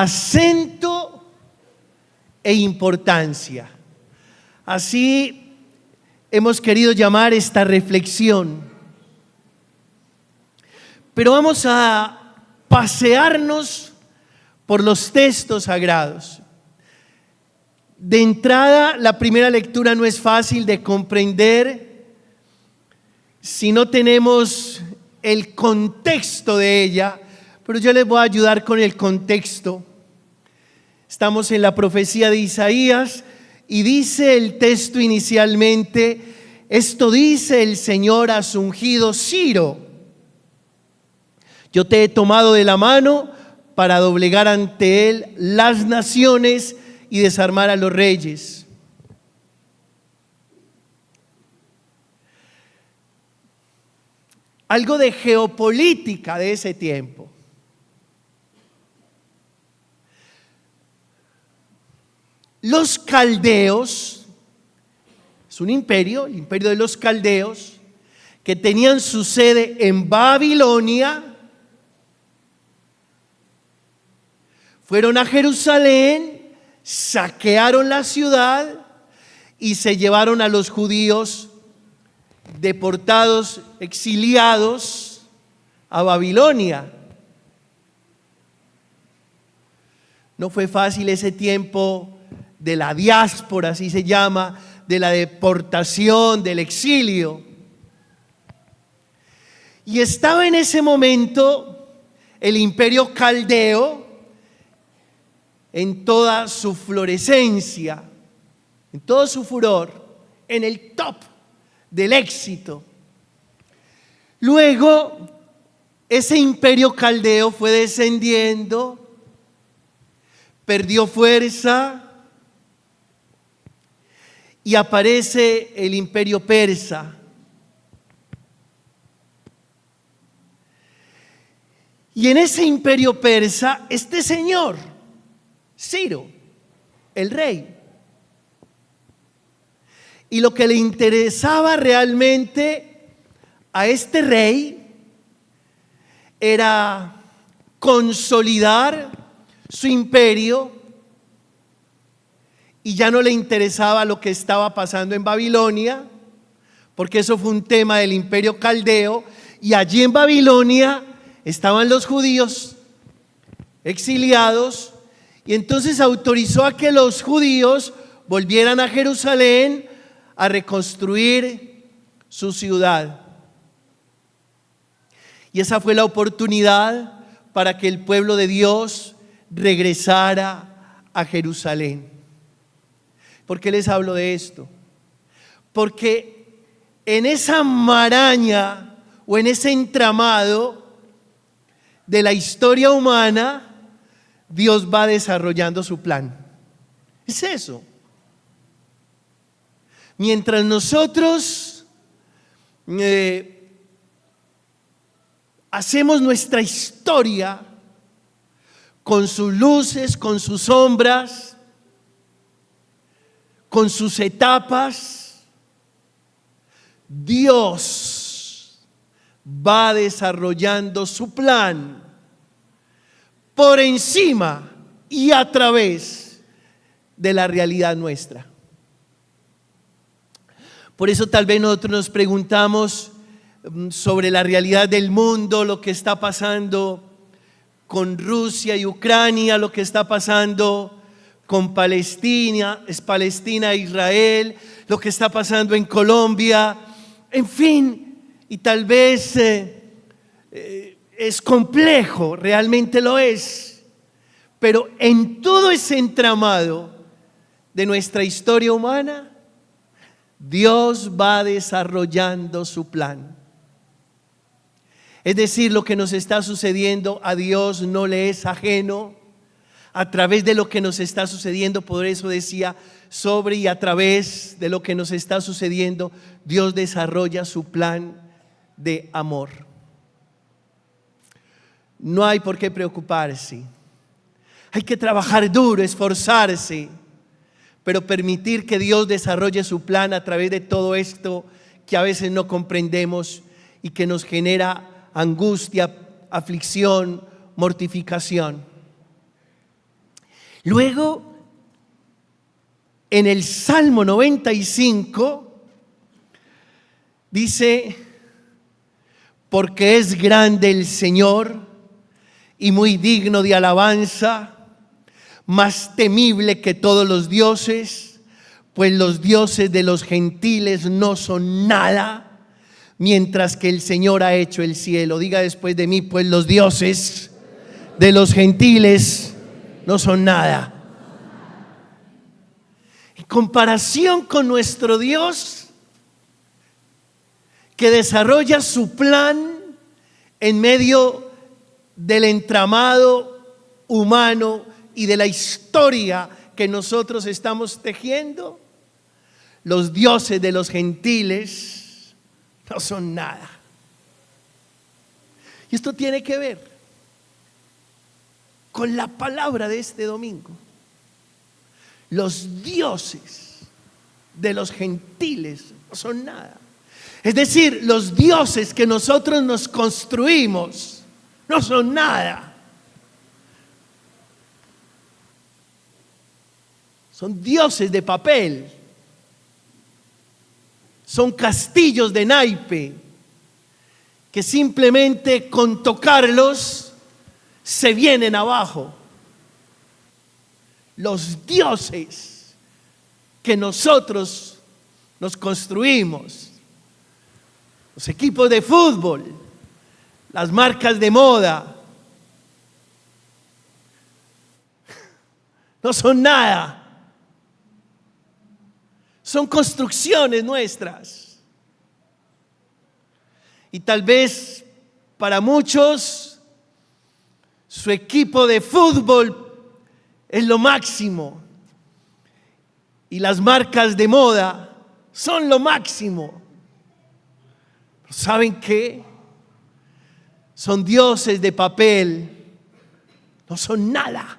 acento e importancia. Así hemos querido llamar esta reflexión. Pero vamos a pasearnos por los textos sagrados. De entrada, la primera lectura no es fácil de comprender si no tenemos el contexto de ella, pero yo les voy a ayudar con el contexto. Estamos en la profecía de Isaías y dice el texto inicialmente: esto dice el Señor a su ungido Ciro: yo te he tomado de la mano para doblegar ante él las naciones y desarmar a los reyes. Algo de geopolítica de ese tiempo. Los caldeos, es un imperio, el imperio de los caldeos, que tenían su sede en Babilonia, fueron a Jerusalén, saquearon la ciudad y se llevaron a los judíos deportados, exiliados a Babilonia. No fue fácil ese tiempo de la diáspora, así se llama, de la deportación, del exilio. Y estaba en ese momento el imperio caldeo en toda su florescencia, en todo su furor, en el top del éxito. Luego, ese imperio caldeo fue descendiendo, perdió fuerza y aparece el imperio persa. Y en ese imperio persa, este señor, Ciro, el rey. Y lo que le interesaba realmente a este rey era consolidar su imperio, y ya no le interesaba lo que estaba pasando en Babilonia, porque eso fue un tema del imperio caldeo, y allí en Babilonia estaban los judíos exiliados, y entonces autorizó a que los judíos volvieran a Jerusalén a reconstruir su ciudad. Y esa fue la oportunidad para que el pueblo de Dios regresara a Jerusalén. ¿Por qué les hablo de esto? Porque en esa maraña o en ese entramado de la historia humana, Dios va desarrollando su plan. Es eso. Mientras nosotros hacemos nuestra historia con sus luces, con sus sombras, con sus etapas, Dios va desarrollando su plan por encima y a través de la realidad nuestra. Por eso tal vez nosotros nos preguntamos sobre la realidad del mundo, lo que está pasando con Rusia y Ucrania, lo que está pasando con Palestina e Israel, lo que está pasando en Colombia, en fin, y tal vez es complejo, realmente lo es, pero en todo ese entramado de nuestra historia humana, Dios va desarrollando su plan. Es decir, lo que nos está sucediendo a Dios no le es ajeno. A través de lo que nos está sucediendo, por eso decía, sobre y a través de lo que nos está sucediendo, Dios desarrolla su plan de amor. No hay por qué preocuparse. Hay que trabajar duro, esforzarse, pero permitir que Dios desarrolle su plan a través de todo esto que a veces no comprendemos y que nos genera angustia, aflicción, mortificación. Luego, en el Salmo 95, dice: porque es grande el Señor y muy digno de alabanza, más temible que todos los dioses, pues los dioses de los gentiles no son nada, mientras que el Señor ha hecho el cielo. Diga después de mí: pues los dioses de los gentiles no son nada. En comparación con nuestro Dios, que desarrolla su plan en medio del entramado humano y de la historia que nosotros estamos tejiendo, los dioses de los gentiles no son nada. Y esto tiene que ver con la palabra de este domingo. Los dioses de los gentiles no son nada. Es decir, los dioses que nosotros nos construimos no son nada. Son dioses de papel. Son castillos de naipe que simplemente con tocarlos se vienen abajo. Los dioses que nosotros nos construimos, los equipos de fútbol, las marcas de moda, no son nada. Son construcciones nuestras. Y tal vez para muchos su equipo de fútbol es lo máximo y las marcas de moda son lo máximo. ¿Saben qué? Son dioses de papel, no son nada.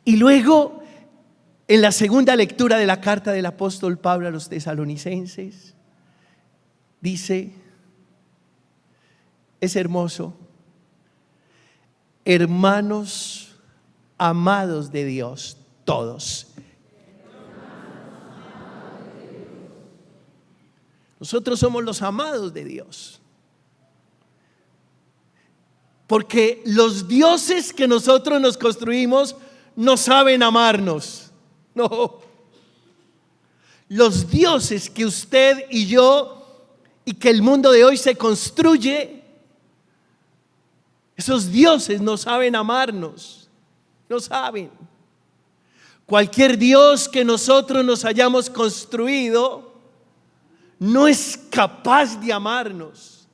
Y luego, en la segunda lectura de la carta del apóstol Pablo a los tesalonicenses, dice, es hermoso: hermanos amados de Dios, todos. Nosotros somos los amados de Dios. Porque los dioses que nosotros nos construimos no saben amarnos. No. Los dioses que usted y yo y que el mundo de hoy se construye, esos dioses no saben amarnos. No saben. Cualquier dios que nosotros nos hayamos construido no es capaz de amarnos.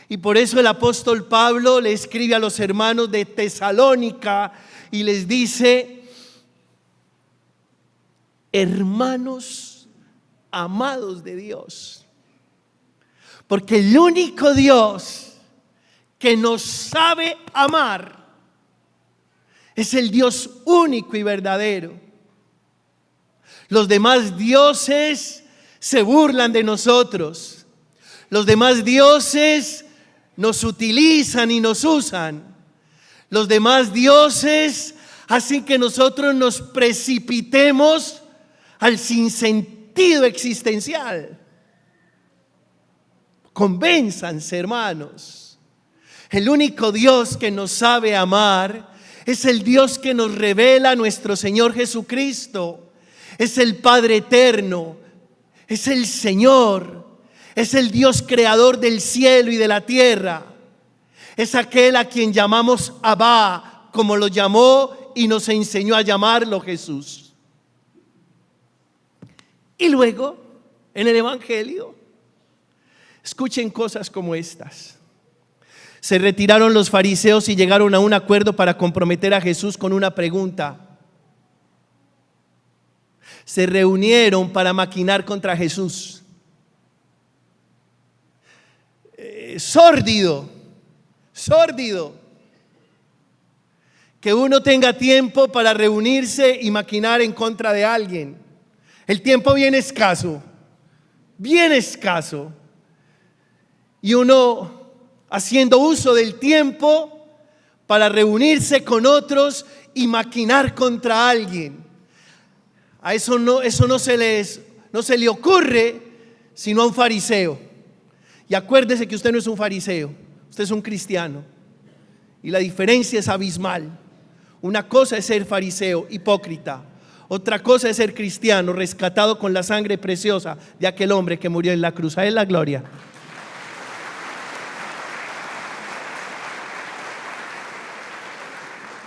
Y por eso el apóstol Pablo le escribe a los hermanos de Tesalónica y les dice: hermanos amados de Dios. Porque el único Dios que nos sabe amar es el Dios único y verdadero. Los demás dioses se burlan de nosotros. Los demás dioses nos utilizan y nos usan. Los demás dioses hacen que nosotros nos precipitemos al sinsentido existencial. Convénzanse, hermanos. El único Dios que nos sabe amar es el Dios que nos revela nuestro Señor Jesucristo. Es el Padre eterno. Es el Señor, es el Dios creador del cielo y de la tierra. Es aquel a quien llamamos Abba, como lo llamó y nos enseñó a llamarlo Jesús. Y luego, en el Evangelio, escuchen cosas como estas. Se retiraron los fariseos y llegaron a un acuerdo para comprometer a Jesús con una pregunta. Se reunieron para maquinar contra Jesús. Sórdido que uno tenga tiempo para reunirse y maquinar en contra de alguien. El tiempo bien escaso. Y uno, haciendo uso del tiempo, para reunirse con otros y maquinar contra alguien. A eso no se le ocurre sino a un fariseo. Y acuérdese que usted no es un fariseo, usted es un cristiano. Y la diferencia es abismal. Una cosa es ser fariseo, hipócrita. Otra cosa es ser cristiano, rescatado con la sangre preciosa de aquel hombre que murió en la cruz. A él la gloria.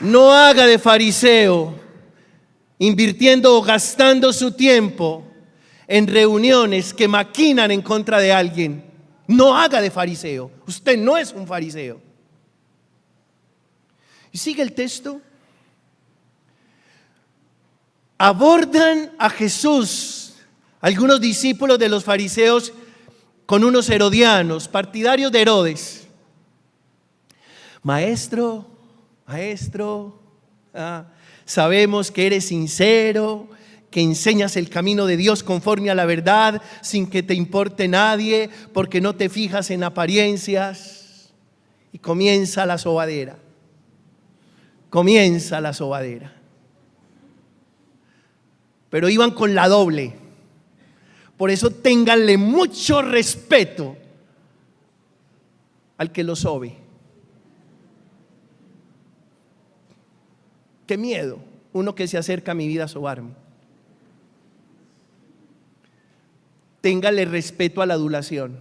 No haga de fariseo invirtiendo o gastando su tiempo en reuniones que maquinan en contra de alguien. No haga de fariseo. Usted no es un fariseo. Y sigue el texto. Abordan a Jesús algunos discípulos de los fariseos con unos herodianos, partidarios de Herodes. Maestro, sabemos que eres sincero, que enseñas el camino de Dios conforme a la verdad, sin que te importe nadie, porque no te fijas en apariencias. Y comienza la sobadera. Pero iban con la doble. Por eso ténganle mucho respeto al que lo sobe. Qué miedo uno que se acerca a mi vida a sobarme. Téngale respeto a la adulación.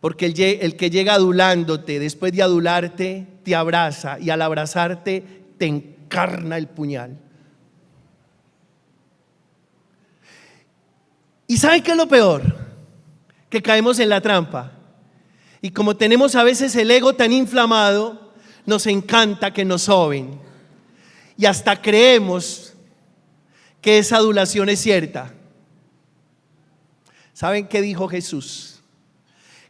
Porque el que llega adulándote, después de adularte, te abraza, y al abrazarte te encarna el puñal. ¿Y saben qué es lo peor? Que caemos en la trampa. Y como tenemos a veces el ego tan inflamado, nos encanta que nos soben. Y hasta creemos que esa adulación es cierta. ¿Saben qué dijo Jesús?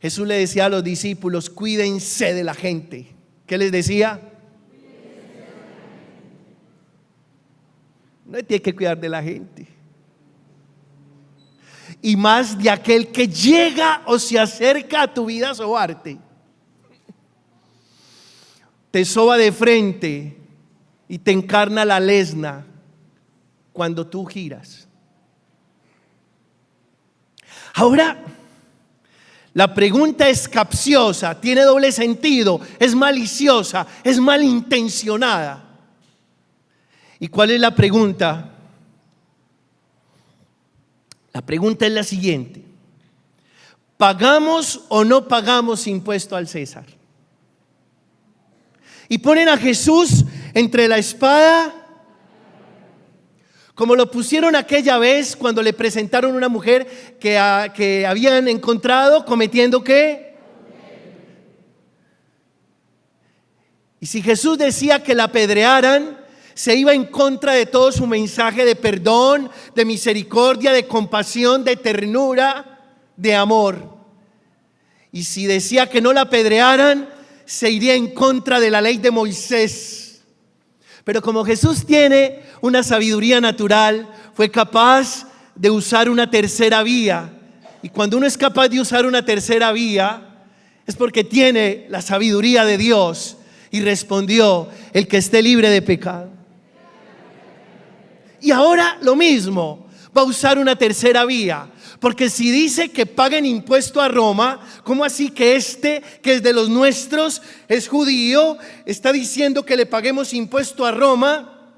Jesús le decía a los discípulos: cuídense de la gente. ¿Qué les decía? No tiene que cuidar de la gente. Y más de aquel que llega o se acerca a tu vida a sobarte. Te soba de frente y te encarna la lesna cuando tú giras. Ahora, la pregunta es capciosa, tiene doble sentido, es maliciosa, es malintencionada. ¿Y cuál es la pregunta? La pregunta es la siguiente: ¿pagamos o no pagamos impuesto al César? Y ponen a Jesús entre la espada, como lo pusieron aquella vez cuando le presentaron una mujer que habían encontrado cometiendo ¿qué? Y si Jesús decía que la apedrearan, se iba en contra de todo su mensaje de perdón, de misericordia, de compasión, de ternura, de amor. Y si decía que no la apedrearan, se iría en contra de la ley de Moisés. Pero como Jesús tiene una sabiduría natural, fue capaz de usar una tercera vía. Y cuando uno es capaz de usar una tercera vía, es porque tiene la sabiduría de Dios. Y respondió: el que esté libre de pecado. Y ahora lo mismo, va a usar una tercera vía. Porque si dice que paguen impuesto a Roma, ¿cómo así que que es de los nuestros, es judío, está diciendo que le paguemos impuesto a Roma?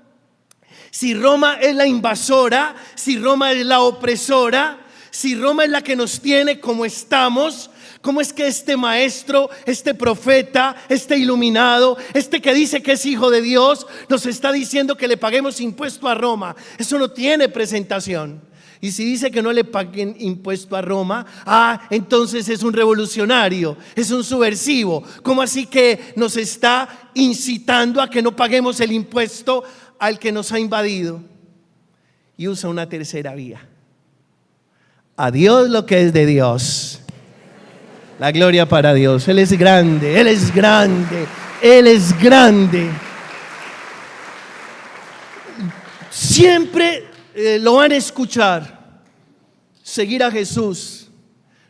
Si Roma es la invasora, si Roma es la opresora, si Roma es la que nos tiene como estamos, ¿cómo es que este maestro, este profeta, este iluminado, este que dice que es hijo de Dios, nos está diciendo que le paguemos impuesto a Roma? Eso no tiene presentación. Y si dice que no le paguen impuesto a Roma, entonces es un revolucionario, es un subversivo. ¿Cómo así que nos está incitando a que no paguemos el impuesto al que nos ha invadido? Y usa una tercera vía. A Dios lo que es de Dios. La gloria para Dios. Él es grande, Él es grande, Él es grande. Siempre lo van a escuchar. Seguir a Jesús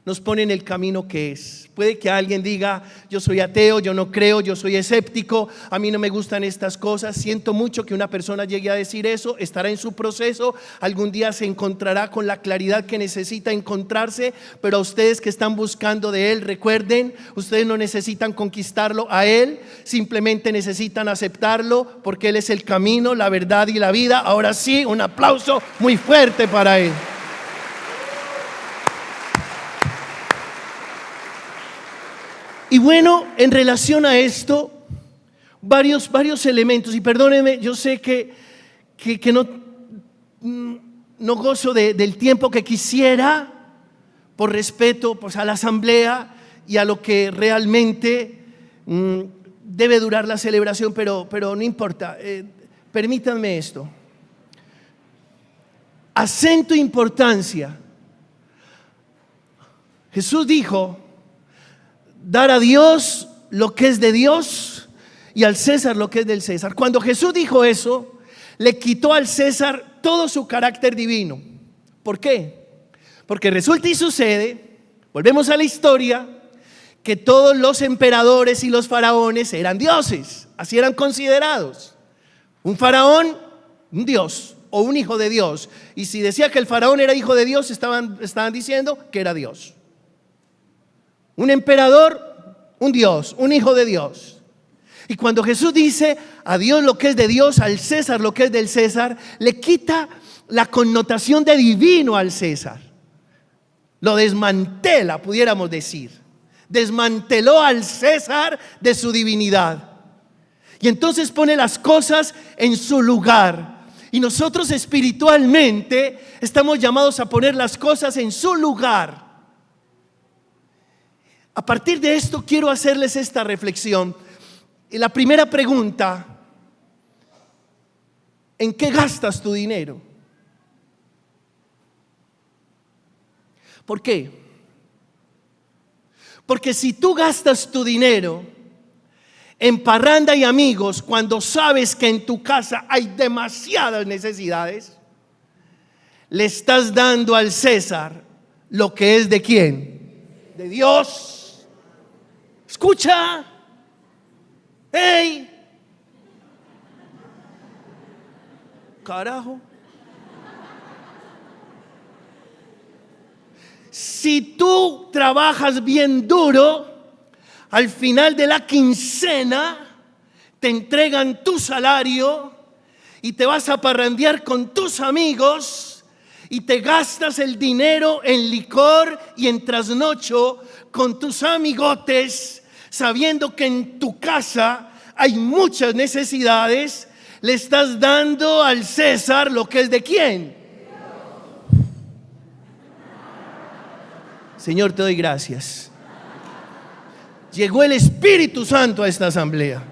nos pone en el camino que es. Puede que alguien diga, yo soy ateo, yo no creo, yo soy escéptico, a mí no me gustan estas cosas. Siento mucho que una persona llegue a decir eso, estará en su proceso, algún día se encontrará con la claridad que necesita encontrarse, pero a ustedes que están buscando de Él, recuerden, ustedes no necesitan conquistarlo a Él, simplemente necesitan aceptarlo, porque Él es el camino, la verdad y la vida. Ahora sí, un aplauso muy fuerte para Él. Y bueno, en relación a esto, varios elementos, y perdónenme, yo sé que no gozo del tiempo que quisiera, por respeto pues, a la asamblea y a lo que realmente debe durar la celebración, pero no importa, permítanme esto. Acento importancia. Jesús dijo, dar a Dios lo que es de Dios y al César lo que es del César. Cuando Jesús dijo eso, le quitó al César todo su carácter divino. ¿Por qué? Porque resulta y sucede, volvemos a la historia, que todos los emperadores y los faraones eran dioses, así eran considerados. Un faraón, un dios o un hijo de Dios. Y si decía que el faraón era hijo de Dios, estaban diciendo que era Dios. Un emperador, un Dios, un hijo de Dios. Y cuando Jesús dice a Dios lo que es de Dios, al César lo que es del César, le quita la connotación de divino al César. Lo desmantela, pudiéramos decir. Desmanteló al César de su divinidad. Y entonces pone las cosas en su lugar. Y nosotros espiritualmente estamos llamados a poner las cosas en su lugar. A partir de esto quiero hacerles esta reflexión. Y la primera pregunta, ¿en qué gastas tu dinero? ¿Por qué? Porque si tú gastas tu dinero en parranda y amigos cuando sabes que en tu casa hay demasiadas necesidades, le estás dando al César lo que es de ¿quién? De Dios. Escucha, hey, carajo. Si tú trabajas bien duro, al final de la quincena te entregan tu salario y te vas a parrandear con tus amigos y te gastas el dinero en licor y en trasnocho con tus amigotes, sabiendo que en tu casa hay muchas necesidades. Le estás dando al César lo que es de ¿quién? Señor, te doy gracias. Llegó el Espíritu Santo a esta asamblea.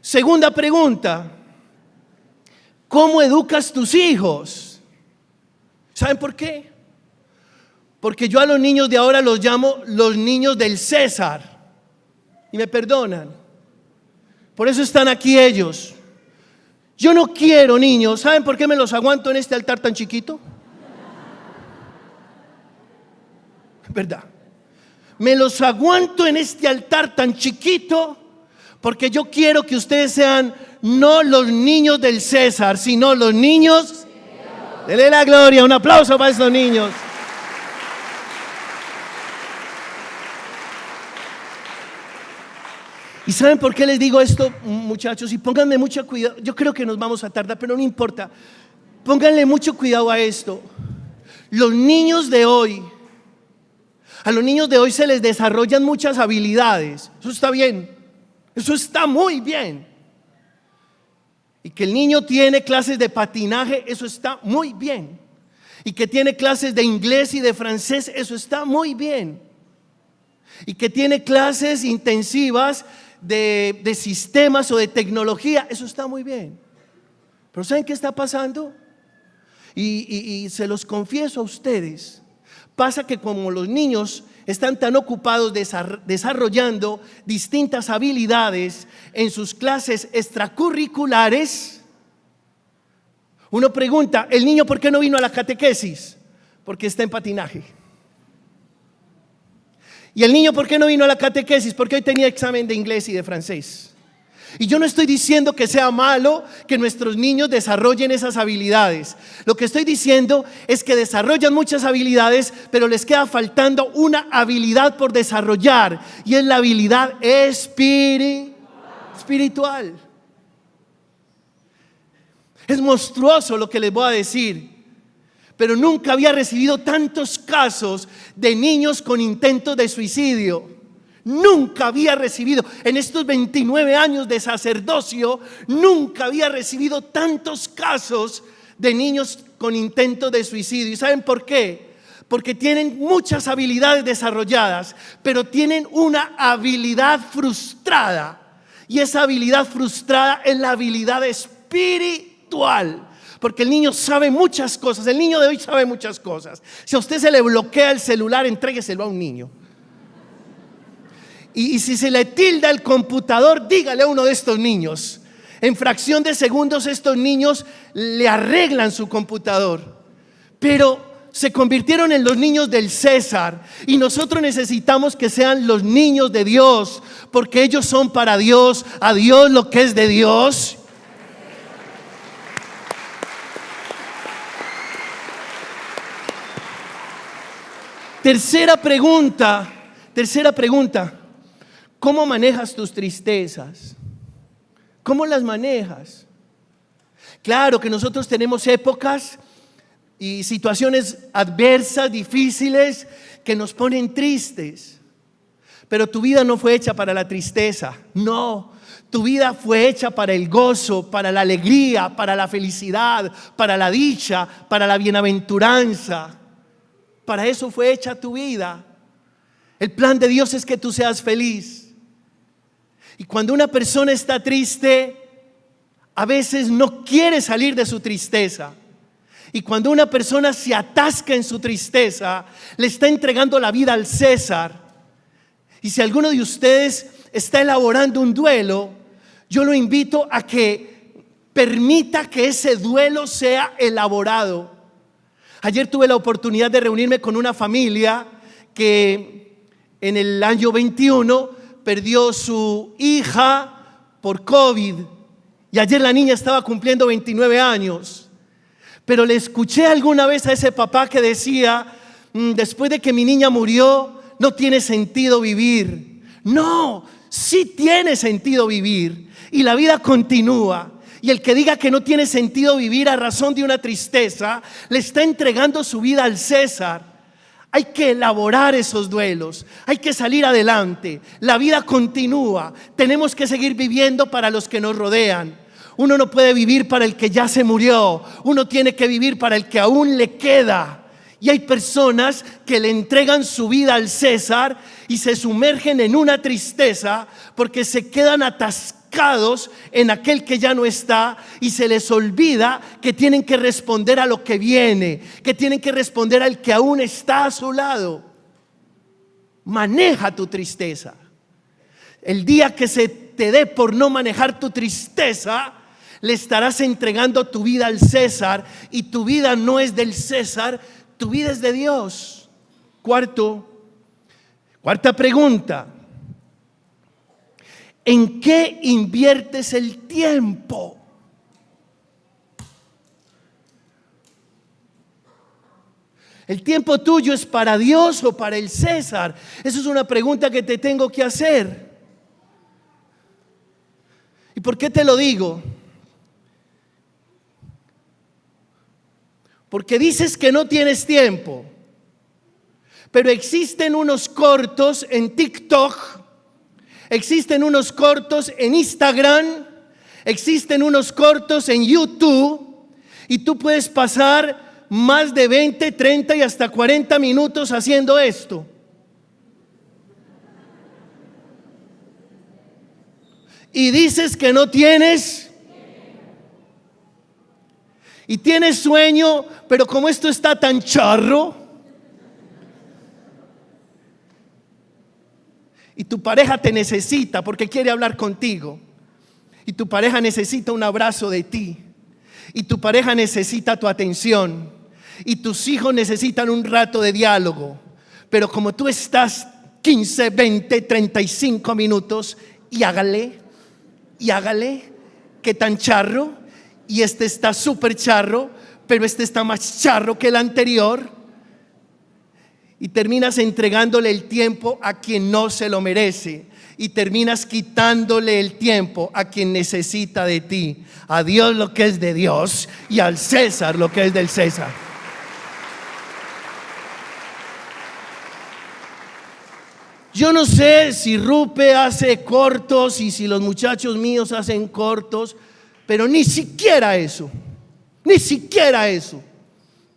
Segunda pregunta, ¿cómo educas tus hijos? ¿Saben por qué? Porque yo a los niños de ahora los llamo los niños del César. Y me perdonan. Por eso están aquí ellos. Yo no quiero niños. ¿Saben por qué me los aguanto en este altar tan chiquito? ¿Verdad? Me los aguanto en este altar tan chiquito porque yo quiero que ustedes sean no los niños del César, sino los niños. Dele la gloria, un aplauso para estos niños. ¿Y saben por qué les digo esto, muchachos? Y pónganme mucho cuidado. Yo creo que nos vamos a tardar, pero no importa. Pónganle mucho cuidado a esto. Los niños de hoy, a los niños de hoy se les desarrollan muchas habilidades. Eso está bien. Eso está muy bien. Y que el niño tiene clases de patinaje, eso está muy bien. Y que tiene clases de inglés y de francés, eso está muy bien. Y que tiene clases intensivas de sistemas o de tecnología, eso está muy bien. Pero ¿saben qué está pasando? Y se los confieso a ustedes. Pasa que como los niños están tan ocupados desarrollando distintas habilidades en sus clases extracurriculares, uno pregunta, ¿el niño por qué no vino a la catequesis? Porque está en patinaje. Y el niño, ¿por qué no vino a la catequesis? Porque hoy tenía examen de inglés y de francés. Y yo no estoy diciendo que sea malo que nuestros niños desarrollen esas habilidades. Lo que estoy diciendo es que desarrollan muchas habilidades, pero les queda faltando una habilidad por desarrollar, y es la habilidad espiritual. Es monstruoso lo que les voy a decir, pero nunca había recibido tantos casos de niños con intentos de suicidio. Nunca había recibido, en estos 29 años de sacerdocio, nunca había recibido tantos casos de niños con intentos de suicidio. ¿Y saben por qué? Porque tienen muchas habilidades desarrolladas, pero tienen una habilidad frustrada. Y esa habilidad frustrada es la habilidad espiritual. Porque el niño sabe muchas cosas, el niño de hoy sabe muchas cosas. Si a usted se le bloquea el celular, entrégueselo a un niño. Y si se le tilda el computador, dígale a uno de estos niños. En fracción de segundos estos niños le arreglan su computador. Pero se convirtieron en los niños del César, y nosotros necesitamos que sean los niños de Dios, porque ellos son para Dios, a Dios lo que es de Dios. Tercera pregunta, ¿cómo manejas tus tristezas? ¿Cómo las manejas? Claro que nosotros tenemos épocas y situaciones adversas, difíciles, que nos ponen tristes, pero tu vida no fue hecha para la tristeza, no. Tu vida fue hecha para el gozo, para la alegría, para la felicidad, para la dicha, para la bienaventuranza. Para eso fue hecha tu vida. El plan de Dios es que tú seas feliz. Y cuando una persona está triste, a veces no quiere salir de su tristeza. Y cuando una persona se atasca en su tristeza, le está entregando la vida al César. Y si alguno de ustedes está elaborando un duelo, yo lo invito a que permita que ese duelo sea elaborado. Ayer tuve la oportunidad de reunirme con una familia que en el año 21 perdió su hija por COVID, y ayer la niña estaba cumpliendo 29 años. Pero le escuché alguna vez a ese papá que decía, después de que mi niña murió, no tiene sentido vivir. No, sí tiene sentido vivir, y la vida continúa. Y el que diga que no tiene sentido vivir a razón de una tristeza, le está entregando su vida al César. Hay que elaborar esos duelos, hay que salir adelante. La vida continúa, tenemos que seguir viviendo para los que nos rodean. Uno no puede vivir para el que ya se murió, uno tiene que vivir para el que aún le queda. Y hay personas que le entregan su vida al César y se sumergen en una tristeza porque se quedan atascados en aquel que ya no está, y se les olvida que tienen que responder a lo que viene, que tienen que responder al que aún está a su lado. Maneja tu tristeza. El día que se te dé por no manejar tu tristeza, le estarás entregando tu vida al César, y tu vida no es del César, tu vida es de Dios. Cuarta pregunta: ¿en qué inviertes el tiempo? ¿El tiempo tuyo es para Dios o para el César? Esa es una pregunta que te tengo que hacer. ¿Y por qué te lo digo? Porque dices que no tienes tiempo, pero existen unos cortos en TikTok, existen unos cortos en Instagram, existen unos cortos en YouTube, y tú puedes pasar más de 20, 30 y hasta 40 minutos haciendo esto. Y dices que no tienes, y tienes sueño, pero como esto está tan charro, y tu pareja te necesita porque quiere hablar contigo, y tu pareja necesita un abrazo de ti, y tu pareja necesita tu atención, y tus hijos necesitan un rato de diálogo, pero como tú estás 15, 20, 35 minutos y hágale, ¿qué tan charro? Y este está súper charro, pero este está más charro que el anterior. Y terminas entregándole el tiempo a quien no se lo merece. Y terminas quitándole el tiempo a quien necesita de ti. A Dios lo que es de Dios y al César lo que es del César. Yo no sé si Rupe hace cortos y si los muchachos míos hacen cortos, pero ni siquiera eso.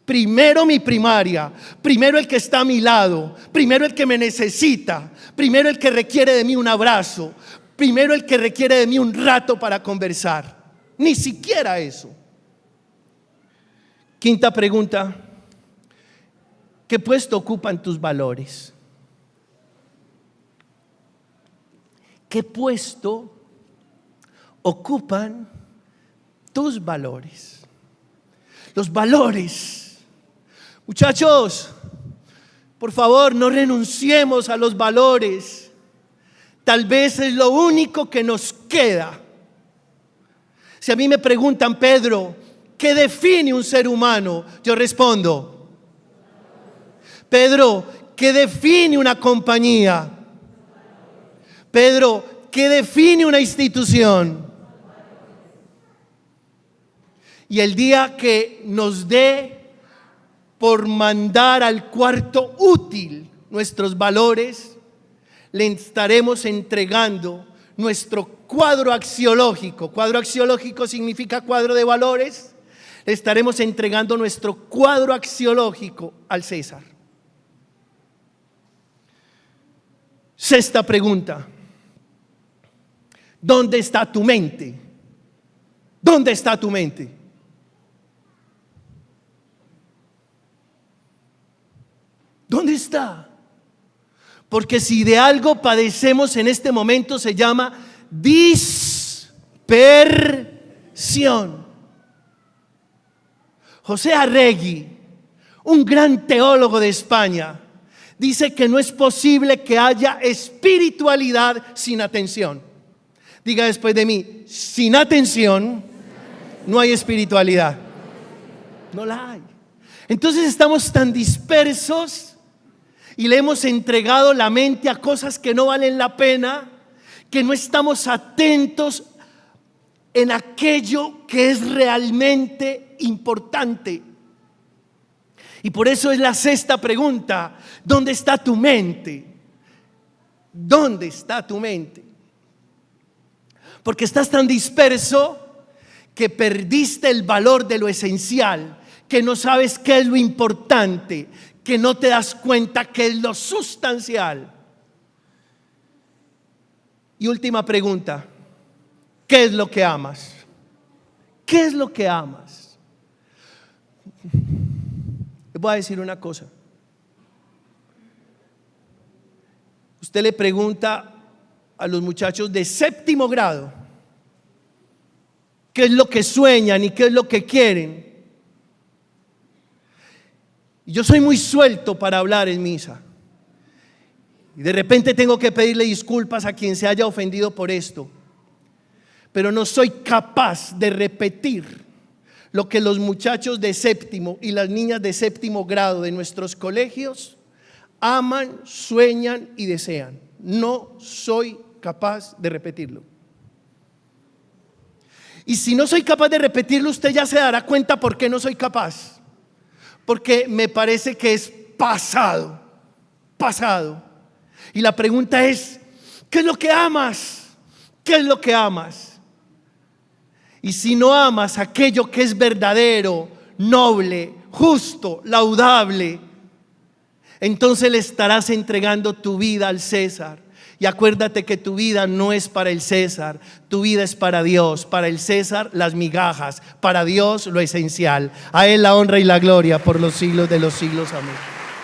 Primero mi primaria, primero el que está a mi lado, primero el que me necesita, primero el que requiere de mí un abrazo, primero el que requiere de mí un rato para conversar. Ni siquiera eso. Quinta pregunta: ¿qué puesto ocupan tus valores? ¿Qué puesto ocupan tus valores? Los valores. Muchachos, por favor, no renunciemos a los valores. Tal vez es lo único que nos queda. Si a mí me preguntan, Pedro, ¿qué define un ser humano? Yo respondo, Pedro, ¿qué define una compañía? Pedro, ¿qué define una institución? Y el día que nos dé por mandar al cuarto útil nuestros valores, le estaremos entregando nuestro cuadro axiológico. Cuadro axiológico significa cuadro de valores. Le estaremos entregando nuestro cuadro axiológico al César. Sexta pregunta: ¿dónde está tu mente? ¿Dónde está tu mente? ¿Dónde está? Porque si de algo padecemos en este momento se llama dispersión. José Arregui, un gran teólogo de España, dice que no es posible que haya espiritualidad sin atención. Diga después de mí: sin atención no hay espiritualidad. No la hay. Entonces estamos tan dispersos y le hemos entregado la mente a cosas que no valen la pena, que no estamos atentos en aquello que es realmente importante. Y por eso es la sexta pregunta: ¿dónde está tu mente? ¿Dónde está tu mente? Porque estás tan disperso que perdiste el valor de lo esencial, que no sabes qué es lo importante, que no te das cuenta qué es lo sustancial. Y última pregunta: ¿qué es lo que amas? ¿Qué es lo que amas? Les voy a decir una cosa. Usted le pregunta a los muchachos de séptimo grado qué es lo que sueñan y qué es lo que quieren. Yo soy muy suelto para hablar en misa. Y de repente tengo que pedirle disculpas a quien se haya ofendido por esto. Pero no soy capaz de repetir lo que los muchachos de séptimo y las niñas de séptimo grado de nuestros colegios aman, sueñan y desean. No soy capaz de repetirlo. Y si no soy capaz de repetirlo, usted ya se dará cuenta por qué no soy capaz. Porque me parece que es pasado. Y la pregunta es: ¿qué es lo que amas? ¿Qué es lo que amas? Y si no amas aquello que es verdadero, noble, justo, laudable, entonces le estarás entregando tu vida al César. Y acuérdate que tu vida no es para el César, tu vida es para Dios. Para el César las migajas, para Dios lo esencial. A Él la honra y la gloria por los siglos de los siglos. Amén.